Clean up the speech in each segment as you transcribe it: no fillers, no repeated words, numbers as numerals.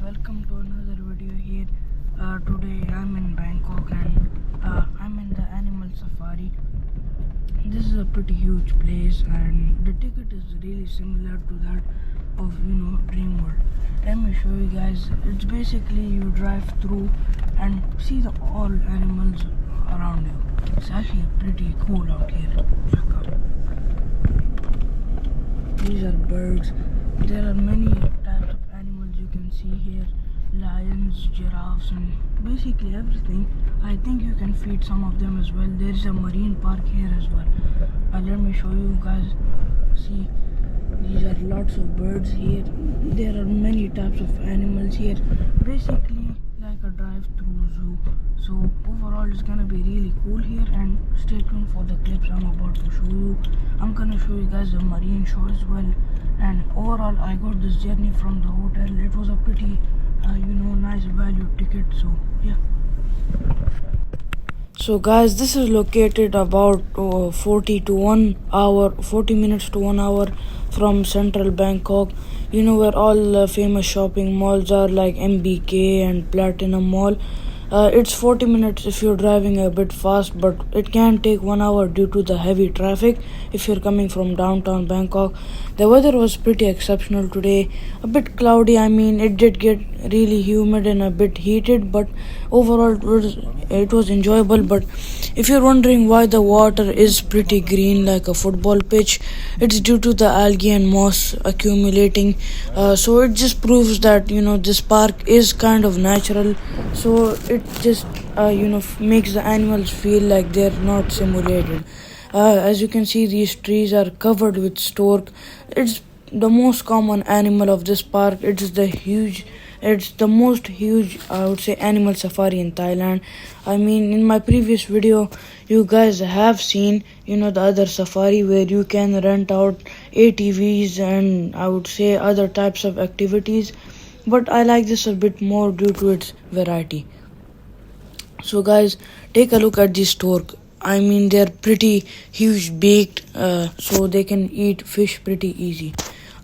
welcome to another video here. Today I'm in Bangkok and I'm in the animal safari. This is a pretty huge place and the ticket is really similar to that of Dream World. Let me show you guys. It's basically you drive through and see the all animals around you. It's actually pretty cool out here. Check out. These are birds. There are many types of animals you can see here. Lions, giraffes, and basically everything. I think you can feed some of them as well. There is a marine park here as well. Let me show you guys. See, these are lots of birds here. There are many types of animals here. Basically like a drive-through zoo. So overall it's gonna be really cool here, and stay tuned for the clips I'm about to show you. I'm gonna show you guys the marine show as well. And overall I got this journey from the hotel. It was a pretty nice value ticket. So yeah. So guys, this is located about 40 minutes to 1 hour from central Bangkok. You know where all famous shopping malls are, like MBK and Platinum Mall. It's 40 minutes if you're driving a bit fast, but it can take 1 hour due to the heavy traffic if you're coming from downtown Bangkok. The weather was pretty exceptional today. A bit cloudy. I mean, it did get really humid and a bit heated, but overall it was enjoyable. But if you're wondering why the water is pretty green like a football pitch, it's due to the algae and moss accumulating. So it just proves that this park is kind of natural. So it just makes the animals feel like they're not simulated. As you can see, these trees are covered with stork. It's the most common animal of this park. It's the most huge, I would say, animal safari in Thailand. I mean, in my previous video you guys have seen the other safari where you can rent out ATVs and I would say other types of activities, but I like this a bit more due to its variety. So guys, take a look at these stork. I mean, they're pretty huge baked, so they can eat fish pretty easy.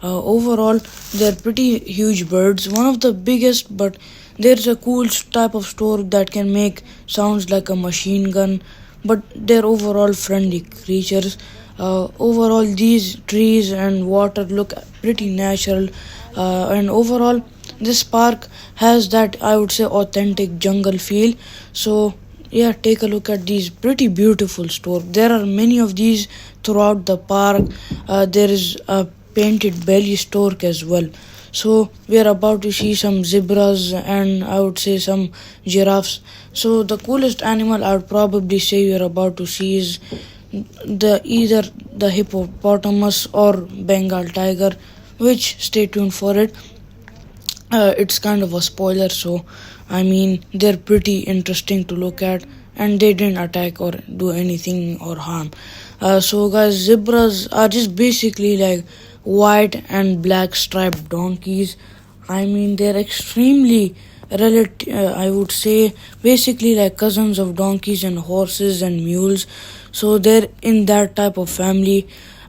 Overall, they're pretty huge birds, one of the biggest, but there's a cool type of stork that can make sounds like a machine gun, but they're overall friendly creatures. Overall, these trees and water look pretty natural, and overall, this park has that, I would say, authentic jungle feel. So yeah, take a look at these pretty beautiful stork. There are many of these throughout the park. There is a painted belly stork as well. So we are about to see some zebras and I would say some giraffes. So the coolest animal I would probably say we are about to see is either the hippopotamus or Bengal tiger, which stay tuned for it. It's kind of a spoiler, so I mean, they're pretty interesting to look at, and they didn't attack or do anything or harm. So guys, zebras are just basically like white and black striped donkeys. I mean, they're extremely I would say basically like cousins of donkeys and horses and mules. So they're in that type of family.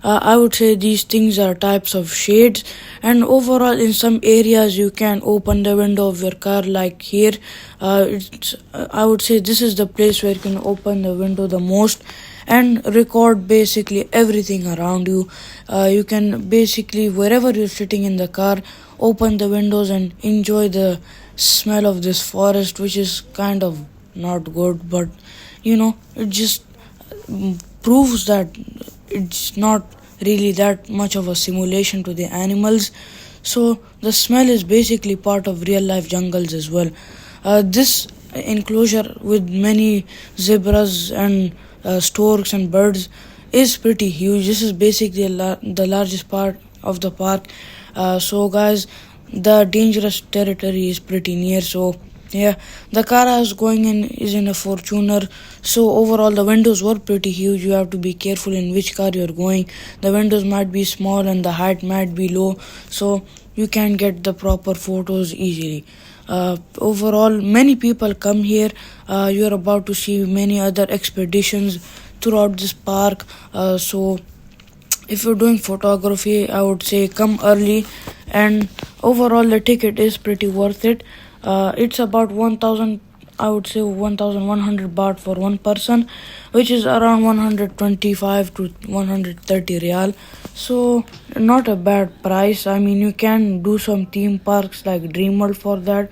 I would say these things are types of shades, and overall in some areas you can open the window of your car, like here. I would say this is the place where you can open the window the most and record basically everything around you. You can basically, wherever you're sitting in the car, open the windows and enjoy the smell of this forest, which is kind of not good, but it just proves that it's not really that much of a simulation to the animals. So the smell is basically part of real life jungles as well. This enclosure with many zebras and storks and birds is pretty huge. This is basically the largest part of the park. So guys, the dangerous territory is pretty near. So yeah, the car I was going in is in a Fortuner. So overall the windows were pretty huge. You have to be careful in which car you're going. The windows might be small and the height might be low, so you can get the proper photos easily. Overall, many people come here. You're about to see many other expeditions throughout this park. So If you're doing photography, I would say come early, and overall the ticket is pretty worth it. It's about 1000, I would say 1100 baht for one person, which is around 125 to 130 real. So not a bad price. I mean, you can do some theme parks like Dream World for that,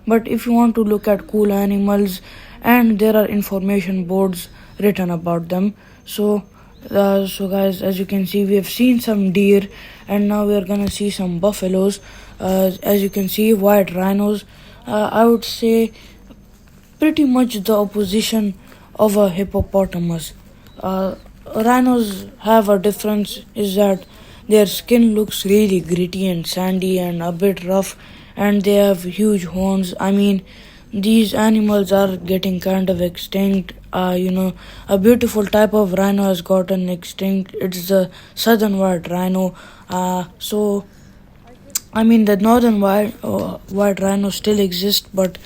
but if you want to look at cool animals, and there are information boards written about them. So guys, as you can see, we have seen some deer, and now we are gonna see some buffaloes. As you can see, white rhinos. I would say pretty much the opposition of a hippopotamus. Uh, Rhinos have a difference is that their skin looks really gritty and sandy and a bit rough, and they have huge horns. I mean, these animals are getting kind of extinct. A beautiful type of rhino has gotten extinct. It's the southern white rhino. So I mean, the northern white rhino still exists, but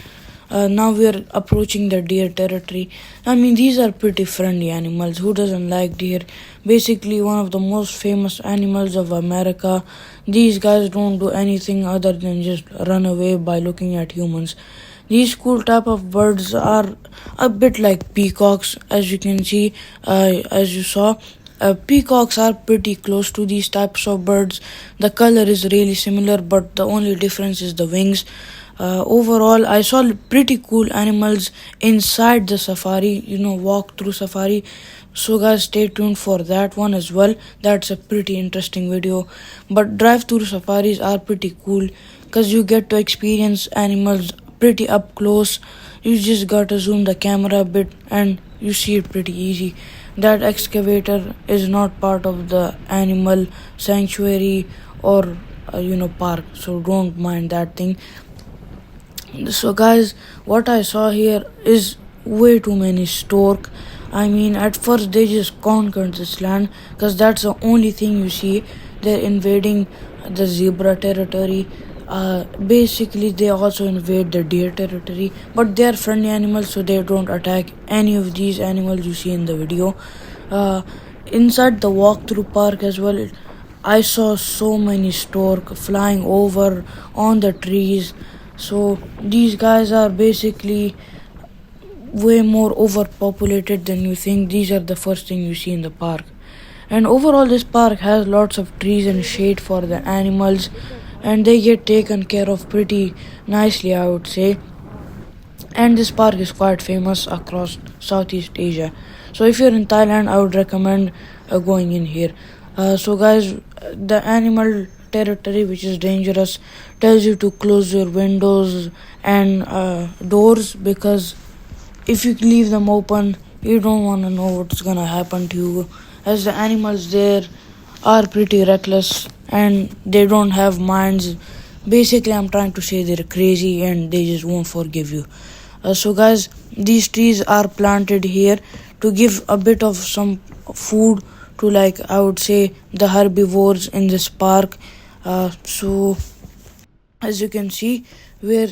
now we are approaching the deer territory. I mean, these are pretty friendly animals. Who doesn't like deer? Basically, one of the most famous animals of America. These guys don't do anything other than just run away by looking at humans. These cool type of birds are a bit like peacocks, as you can see, as you saw. Peacocks are pretty close to these types of birds. The color is really similar, but the only difference is the wings. Overall, I saw pretty cool animals inside the safari, walk through safari. So, guys, stay tuned for that one as well. That's a pretty interesting video. But drive through safaris are pretty cool because you get to experience animals pretty up close. You just gotta zoom the camera a bit and you see it pretty easy. That excavator is not part of the animal sanctuary or park, so don't mind that thing. So guys, what I saw here is way too many stork. I mean, at first they just conquered this land because that's the only thing you see. They're invading the zebra territory. Basically, they also invade the deer territory, but they are friendly animals, so they don't attack any of these animals you see in the video. Uh, Inside the walkthrough park as well, I saw so many stork flying over on the trees. So these guys are basically way more overpopulated than you think. These are the first thing you see in the park. And overall, this park has lots of trees and shade for the animals, and they get taken care of pretty nicely, I would say. And this park is quite famous across Southeast Asia. So if you're in Thailand, I would recommend going in here. So guys, the animal territory, which is dangerous, tells you to close your windows and doors, because if you leave them open, you don't want to know what's gonna happen to you, as the animals there are pretty reckless and they don't have minds. Basically, I'm trying to say they're crazy and they just won't forgive you. So guys, these trees are planted here to give a bit of some food to, like, I would say, the herbivores in this park. So as you can see, we're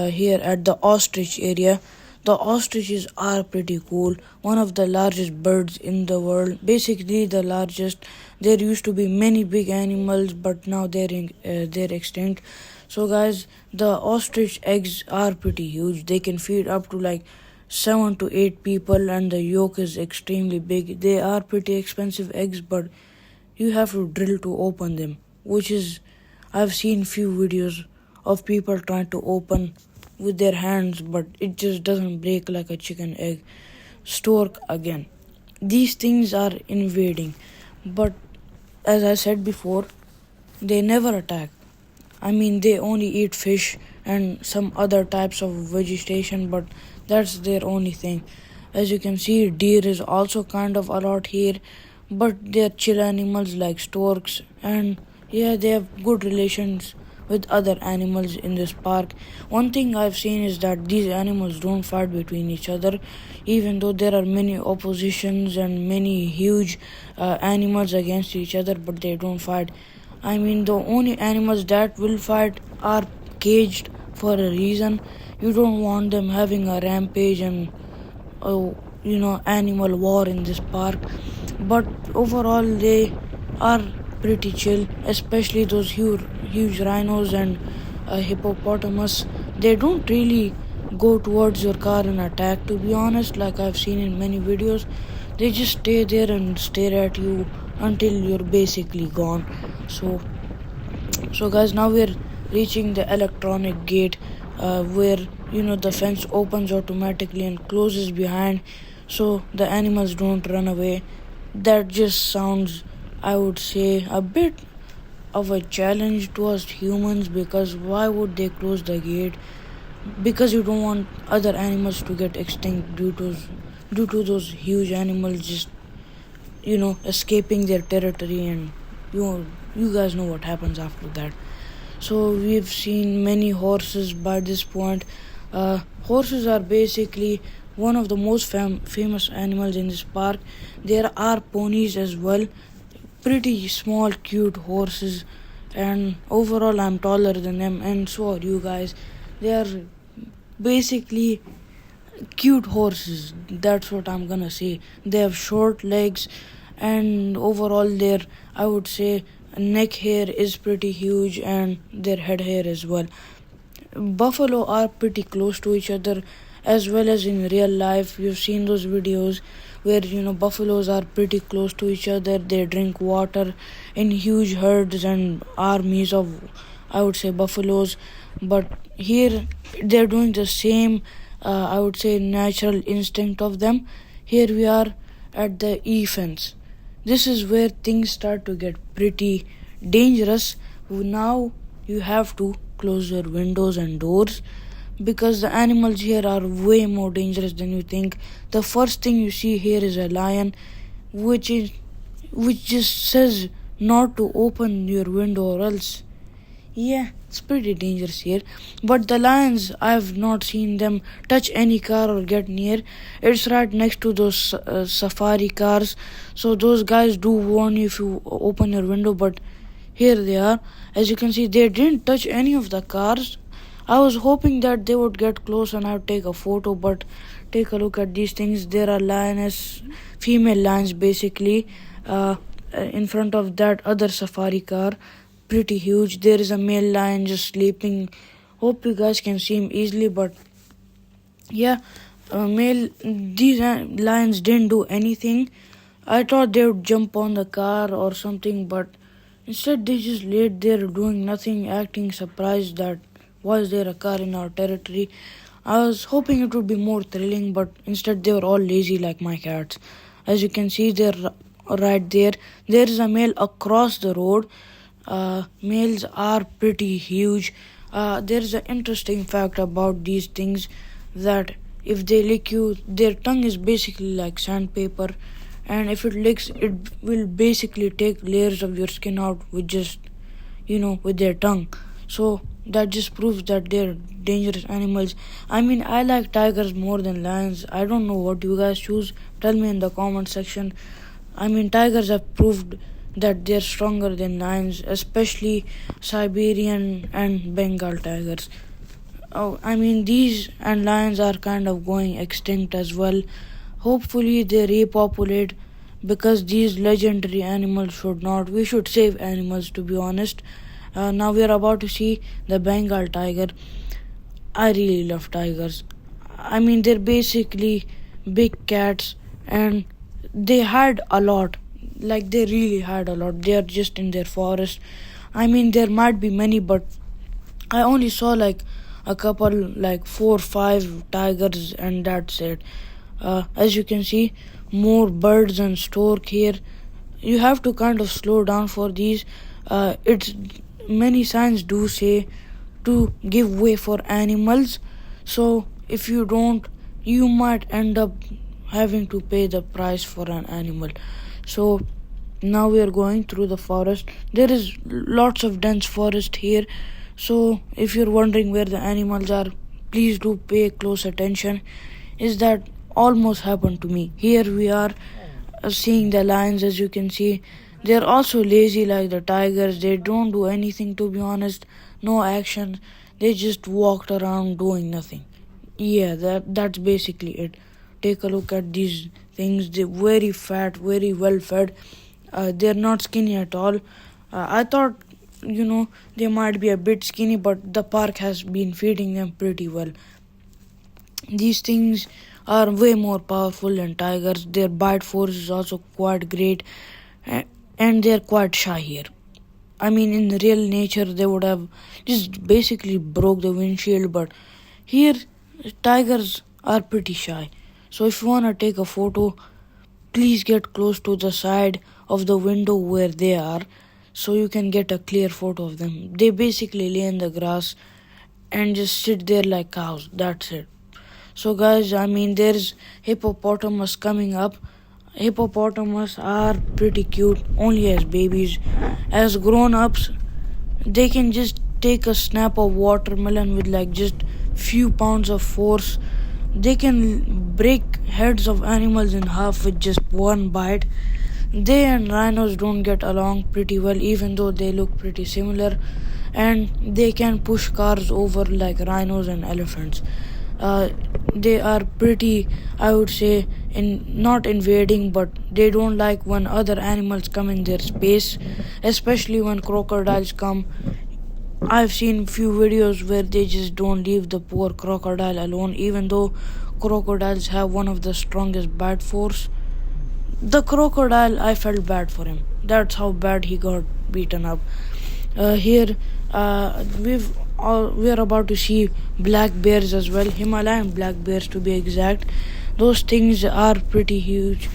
here at the ostrich area. The ostriches are pretty cool. One of the largest birds in the world. Basically, the largest. There used to be many big animals, but now they're extinct. So, guys, the ostrich eggs are pretty huge. They can feed up to like 7 to 8 people, and the yolk is extremely big. They are pretty expensive eggs, but you have to drill to open them, which is, I've seen few videos of people trying to open with their hands, but it just doesn't break like a chicken egg. Stork again. These things are invading, but as I said before, they never attack. I mean, they only eat fish and some other types of vegetation, but that's their only thing. As you can see, deer is also kind of a lot here, but they're chill animals like storks, and yeah, they have good relations with other animals in this park. One thing I've seen is that these animals don't fight between each other, even though there are many oppositions and many huge animals against each other, but they don't fight. I mean, the only animals that will fight are caged for a reason. You don't want them having a rampage and animal war in this park. But overall, they are pretty chill, especially those huge rhinos and hippopotamus. They don't really go towards your car and attack, to be honest, like I've seen in many videos. They just stay there and stare at you until you're basically gone. So guys, now we're reaching the electronic gate, where the fence opens automatically and closes behind, so the animals don't run away. That just sounds, I would say, a bit of a challenge to us humans, because why would they close the gate? Because you don't want other animals to get extinct due to those huge animals just escaping their territory, and you guys know what happens after that. So we've seen many horses by this point. Horses are basically one of the most famous animals in this park. There are ponies as well, pretty small, cute horses, and overall I'm taller than them, and so are you guys. They are basically cute horses. That's what I'm gonna say. They have short legs, and overall their, I would say, neck hair is pretty huge, and their head hair as well. Buffalo are pretty close to each other, as well as in real life. You've seen those videos where buffaloes are pretty close to each other. They drink water in huge herds and armies of, I would say, buffaloes. But here they're doing the same, I would say, natural instinct of them. Here we are at the e-fence. This is where things start to get pretty dangerous. Now you have to close your windows and doors, because the animals here are way more dangerous than you think. The first thing you see here is a lion, which just says not to open your window or else. Yeah, it's pretty dangerous here. But the lions, I've not seen them touch any car or get near. It's right next to those safari cars. So those guys do warn you if you open your window, but here they are. As you can see, they didn't touch any of the cars. I was hoping that they would get close and I'd take a photo, but take a look at these things. There are lioness, female lions basically, in front of that other safari car. Pretty huge. There is a male lion just sleeping. Hope you guys can see him easily, but yeah, these lions didn't do anything. I thought they would jump on the car or something, but instead they just laid there doing nothing, acting surprised that why is there a car in our territory. I was hoping it would be more thrilling, but instead they were all lazy like my cats. As you can see, they're right there. There is a male across the road. Males are pretty huge. There's an interesting fact about these things, that if they lick you, their tongue is basically like sandpaper, and if it licks, it will basically take layers of your skin out with just, with their tongue. So that just proves that they're dangerous animals. I mean, I like tigers more than lions. I don't know what you guys choose. Tell me in the comment section. I mean, tigers have proved that they're stronger than lions, especially Siberian and Bengal tigers. Oh, I mean, these and lions are kind of going extinct as well. Hopefully they repopulate, because these legendary animals should not. We should save animals, to be honest. Now we are about to see the Bengal tiger. I really love tigers. I mean, they're basically big cats, and they hide a lot. Like, they really hide a lot. They are just in their forest. I mean, there might be many, but I only saw like a couple, like 4 or 5 tigers, and that's it. As you can see, more birds and stork here. You have to kind of slow down for these. It's many signs do say to give way for animals. So if you don't, you might end up having to pay the price for an animal. So now we are going through the forest. There is lots of dense forest here. So if you're wondering where the animals are, please do pay close attention. Is that almost happened to me. Here we are seeing the lions. As you can see, they're also lazy like the tigers. They don't do anything, to be honest. No action. They just walked around doing nothing. Yeah, that's basically it. Take a look at these things. They're very fat, very well fed. They're not skinny at all. I thought, they might be a bit skinny, but the park has been feeding them pretty well. These things are way more powerful than tigers. Their bite force is also quite great, a- and they're quite shy here. I mean, in real nature, they would have just basically broke the windshield, but here, tigers are pretty shy. So if you wanna take a photo, please get close to the side of the window where they are, so you can get a clear photo of them. They basically lay in the grass and just sit there like cows. That's it. So, guys, I mean, there's hippopotamus coming up. Hippopotamus are pretty cute only as babies. As grown ups, they can just take a snap of watermelon with like just few pounds of force. They can break heads of animals in half with just one bite. They and rhinos don't get along pretty well, even though they look pretty similar, and they can push cars over like rhinos and elephants. Uh, they are pretty, I would say, in not invading, but they don't like when other animals come in their space, especially when crocodiles come. I've seen few videos where they just don't leave the poor crocodile alone, even though crocodiles have one of the strongest bite force. The crocodile, I felt bad for him. That's how bad he got beaten up. Here, we are about to see black bears as well, Himalayan black bears to be exact. Those things are pretty huge,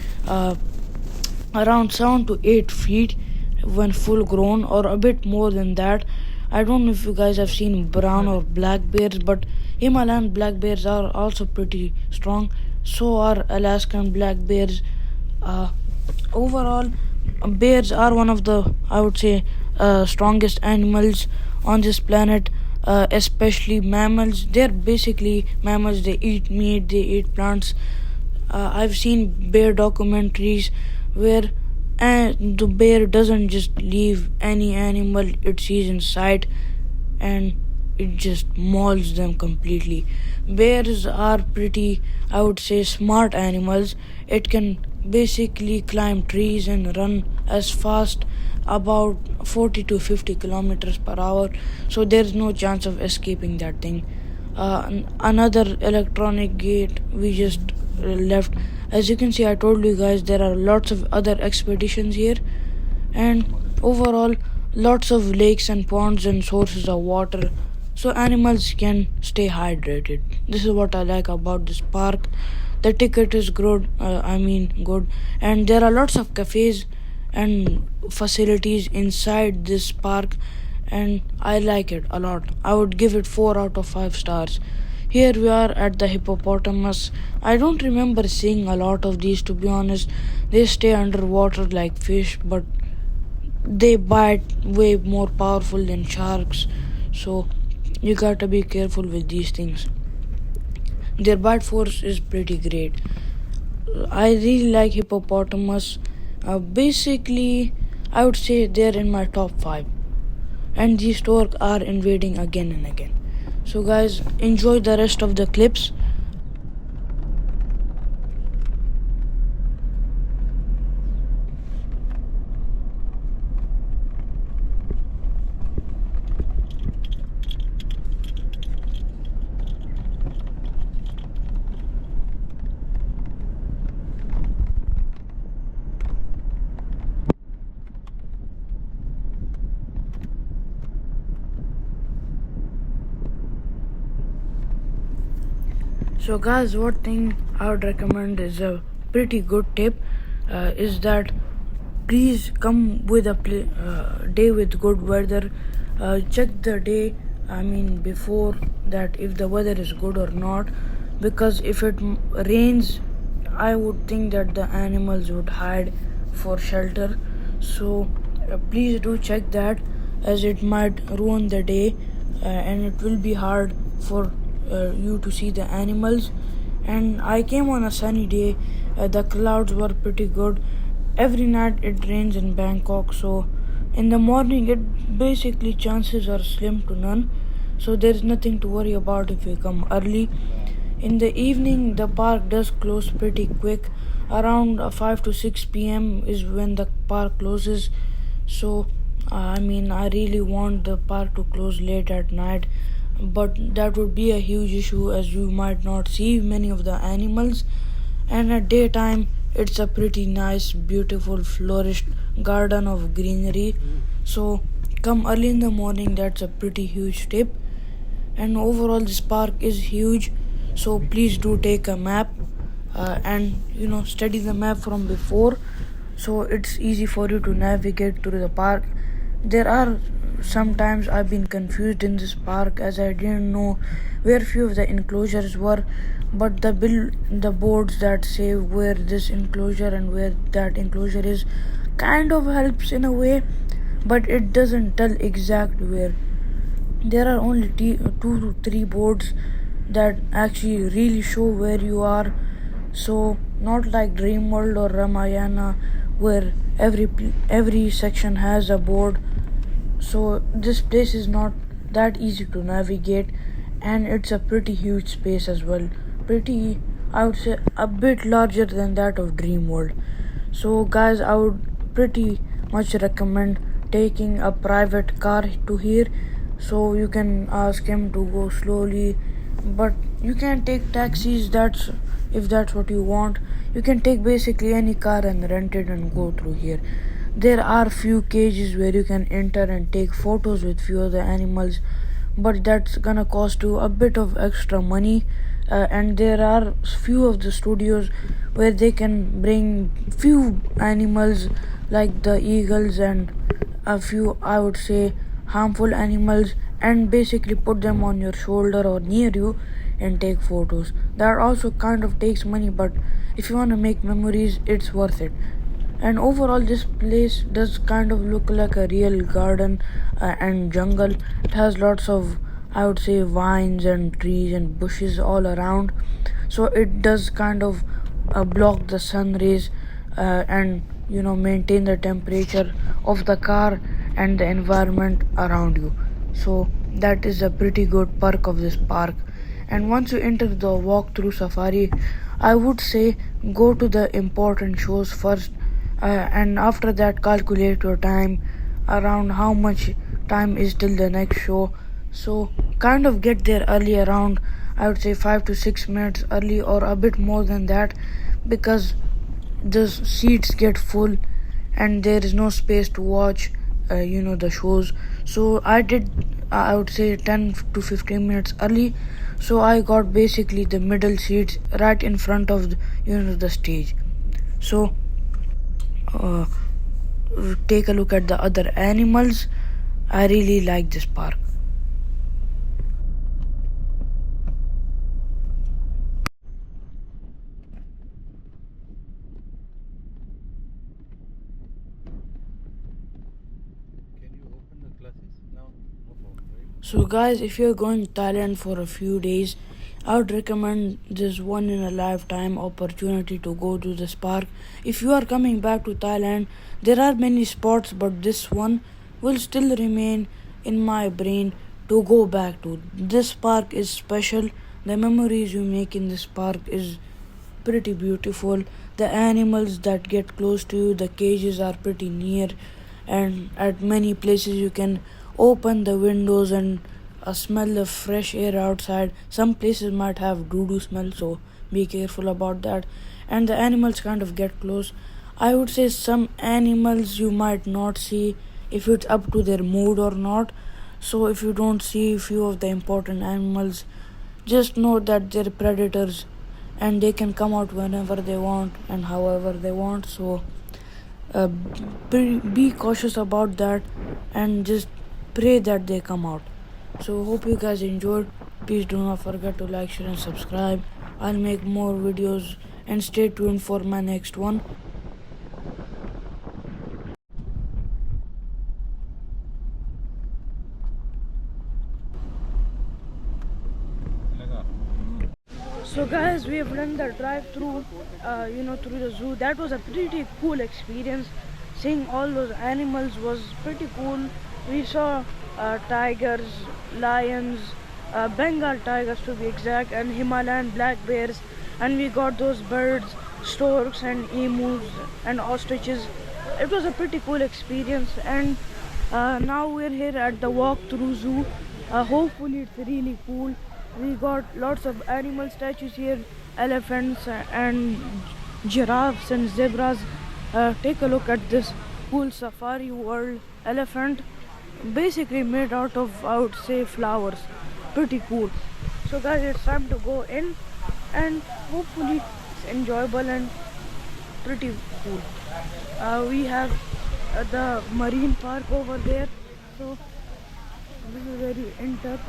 around 7 to 8 feet when full grown, or a bit more than that. I don't know if you guys have seen brown or black bears, but Himalayan black bears are also pretty strong. So are Alaskan black bears. Uh, Overall, bears are one of the, I would say, strongest animals on this planet, especially mammals. They're basically mammals. They eat meat, they eat plants. I've seen bear documentaries where the bear doesn't just leave any animal it sees in sight, and it just mauls them completely. Bears are pretty, I would say, smart animals. It can basically climb trees and run as fast about 40 to 50 kilometers per hour, so there's no chance of escaping that thing. Another electronic gate we just left. As you can see, I told you guys there are lots of other expeditions here, and overall, lots of lakes and ponds and sources of water, so animals can stay hydrated. This is what I like about this park. The ticket is good, good, and there are lots of cafes and facilities inside this park, and I like it a lot. I would give it 4 out of 5 stars. Here we are at the hippopotamus. I don't remember seeing a lot of these, to be honest. They stay underwater like fish, but they bite way more powerful than sharks, so you gotta be careful with these things. Their bite force is pretty great. I really like hippopotamus. Basically, I would say they're in my top 5, and these storks are invading again and again. So, guys, enjoy the rest of the clips. So, guys, what thing I would recommend is a pretty good tip, is that please come with a day with good weather. Check the day, before that, if the weather is good or not, because if it rains, I would think that the animals would hide for shelter. So, please do check that, as it might ruin the day, and it will be hard for you to see the animals. And I came on a sunny day. The clouds were pretty good. Every night it rains in Bangkok, so in the morning it basically chances are slim to none, so there's nothing to worry about if you come early. In the evening, the park does close pretty quick. Around 5 to 6 p.m. is when the park closes. So, I really want the park to close late at night, but that would be a huge issue as you might not see many of the animals. And at daytime, it's a pretty nice, beautiful, flourished garden of greenery. So, come early in the morning, that's a pretty huge tip. And overall, this park is huge, so please do take a map and study the map from before, so it's easy for you to navigate through the park. There are sometimes I've been confused in this park as I didn't know where few of the enclosures were, but the boards that say where this enclosure and where that enclosure is kind of helps in a way, but it doesn't tell exact where. There are only 2 to 3 boards that actually really show where you are. So not like Dream World or Ramayana where every section has a board. So this place is not that easy to navigate, and it's a pretty huge space as well. Pretty, I would say, a bit larger than that of Dream World. So guys, I would pretty much recommend taking a private car to here, so you can ask him to go slowly, but you can take taxis. That's if that's what you want. You can take basically any car and rent it and go through here. There are few cages where you can enter and take photos with few of the animals, but that's gonna cost you a bit of extra money. And there are few of the studios where they can bring few animals like the eagles and a few, I would say, harmful animals, and basically put them on your shoulder or near you and take photos. That also kind of takes money, but if you want to make memories, it's worth it. And overall, this place does kind of look like a real garden and jungle. It has lots of, I would say, vines and trees and bushes all around, so it does kind of block the sun rays and maintain the temperature of the car and the environment around you. So that is a pretty good perk of this park. And once you enter the walk-through safari, I would say go to the important shows first, and after that calculate your time around how much time is till the next show. So kind of get there early, around I would say 5 to 6 minutes early or a bit more than that, because the seats get full and there is no space to watch the shows. So I did, I would say, 10 to 15 minutes early, so I got basically the middle seats right in front of the stage. So uh, take a look at the other animals. I really like this park. So guys, if you're going to Thailand for a few days, I would recommend this one in a lifetime opportunity to go to this park. If you are coming back to Thailand, there are many spots, but this one will still remain in my brain to go back to. This park is special. The memories you make in this park is pretty beautiful. The animals that get close to you, the cages are pretty near, and at many places you can open the windows and smell the fresh air outside. Some places might have doo-doo smell, so be careful about that. And the animals kind of get close. I would say some animals you might not see if it's up to their mood or not. So if you don't see few of the important animals, just know that they're predators and they can come out whenever they want and however they want. So uh, be cautious about that and just pray that they come out. So hope you guys enjoyed. Please do not forget to like, share and subscribe. I'll make more videos and stay tuned for my next one. So guys, we have done the drive through through the zoo. That was a pretty cool experience. Seeing all those animals was pretty cool. We saw tigers, lions, Bengal tigers to be exact, and Himalayan black bears, and we got those birds, storks and emus and ostriches. It was a pretty cool experience, and now we're here at the walk through zoo. Hopefully it's really cool. We got lots of animal statues here, elephants and giraffes and zebras. Take a look at this cool safari world elephant, basically made out of, I would say, flowers. Pretty cool. So guys, it's time to go in, and hopefully it's enjoyable and pretty cool. We have the marine park over there, so this is where you enter.